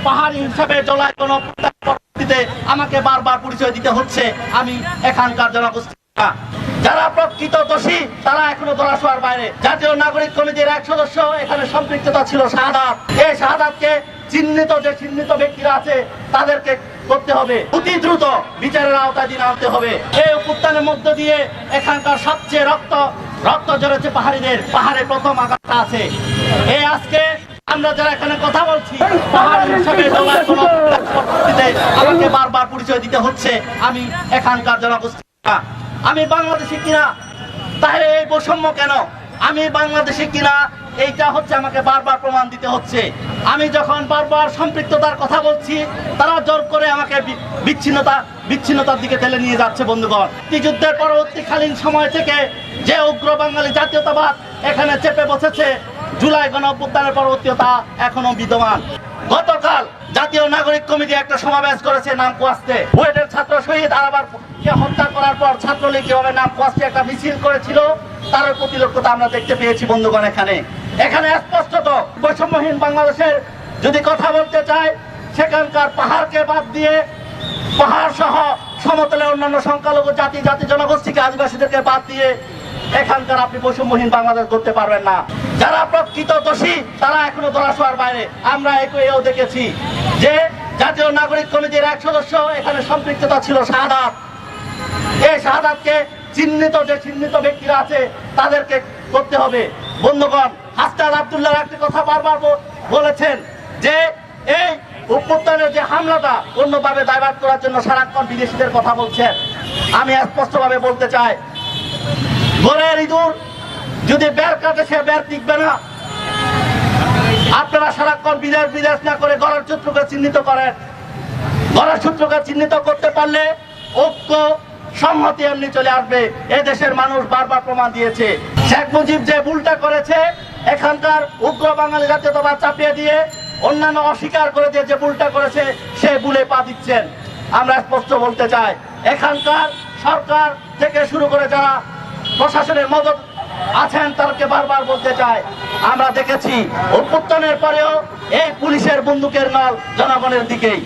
পাহাড়ি হিসাবে জলায় কোনো পরবর্তীতে আমাকে বারবার পরিচয় দিতে হচ্ছে আমি এখানকার জনগোষ্ঠী। যারা প্রকৃত দোষী তারা এখনো ধরাছোঁয়ার বাইরে। জাতীয় নাগরিক কমিটির এক সদস্য এখানে সম্পৃক্ততা ছিল শাহাদাত। এই শাহাদাতকে চিহ্নিত ব্যক্তিরা আছে তাদেরকে করতে হবে, অতি দ্রুত বিচারের আওতায় দিন আনতে হবে। এই অভ্যুত্থানের মধ্য দিয়ে এখানকার সবচেয়ে রক্ত ঝরেছে পাহাড়িদের। পাহাড়ে প্রথম আঘাতটা আছে। এই আজকে আমরা যারা এখানে কথা বলছি পাহাড়ি হিসাবে আমাকে বারবার পরিচয় দিতে হচ্ছে আমি এখানকার জনগোষ্ঠী। আমি বাংলাদেশি কিনা, তাহলে এই বৈষম্য কেন? আমি বাংলাদেশি কিনা এইটা হচ্ছে আমাকে বারবার প্রমাণ দিতে হচ্ছে। আমি যখন বারবার সম্পৃক্ততার কথা বলছি তারা জোর করে আমাকে বিচ্ছিন্নতার দিকে ঠেলে নিয়ে যাচ্ছে। বন্ধুগণ, যুদ্ধের পরবর্তীকালীন সময় থেকে যে উগ্র বাঙালি জাতীয়তাবাদ এখানে চেপে বসেছে, জুলাই গণঅভ্যুত্থানের পরবর্তীতা এখনো বিদ্যমান। গতকাল জাতীয় নাগরিক কমিটি একটা সমাবেশ করেছে নাম কোয়াস্তে। বুয়েটের ছাত্র শহীদ আরাবারকে হত্যা করার পর ছাত্রলীগ কিভাবে নাম কোয়াস্তে একটা মিছিল করেছিল তার প্রতিলক্ষতা আমরা দেখতে পেয়েছি। বন্ধুগণ, এখানে স্পষ্টত বৈষম্যহীন বাংলাদেশের যদি কথা বলতে চাই, সেখানকার পাহাড়কে বাদ দিয়ে পাহাড় সহ সমতলে অন্যান্য সংখ্যালঘু জাতি জনগোষ্ঠীকে আদিবাসীদেরকে বাদ দিয়ে এখানকার আপনি বৈষম্যহীন বাংলাদেশ করতে পারবেন না। যারা প্রকৃত দোষী তারা এখনো ধরাছোঁয়ার বাইরে। আমরা এও দেখেছি যে জাতীয় নাগরিক কমিটির এক সদস্য এখানে সম্পৃক্ততা ছিল শাহাদাত। এই শাহাদাতকে চিহ্নিত ব্যক্তিরা আছে তাদেরকে করতে হবে। বন্ধুগণ, হাসনাত আব্দুল্লাহ একটি কথা বারবার বলেছেন যে এই অভ্যুত্থানের যে হামলাটা অন্যভাবে দায়ভার করার জন্য সারাক্ষণ বিদেশিদের কথা বলছেন। আমি স্পষ্টভাবে বলতে চাই, ঘরের ইঁদুর যদি বের কাটে সে বের টিকবে না। আপনারা সারাক্ষণ বিদেশ না করে ঘরের শত্রুকে চিহ্নিত করেন। ঘরের শত্রুকে চিহ্নিত করতে পারলে ঐক্য সংহতি এমনি চলে আসবে। দেশের মানুষ বারবার প্রমাণ দিয়েছে। শেখ মুজিব যে ভুলটা করেছে এখানকার উগ্র বাঙালি জাতীয়তাবাদ চাপিয়ে দিয়ে অন্যান্য অস্বীকার করে দিয়ে যে ভুলটা করেছে সে ভুলে পা দিচ্ছেন। আমরা স্পষ্ট বলতে চাই, এখানকার সরকার থেকে শুরু করে যারা প্রশাসনের মদত আছেন তাদেরকে বারবার বলতে চাই, আমরা দেখেছি অভ্যুত্থানের পরেও এই পুলিশের বন্দুকের নল জনগণের দিকেই।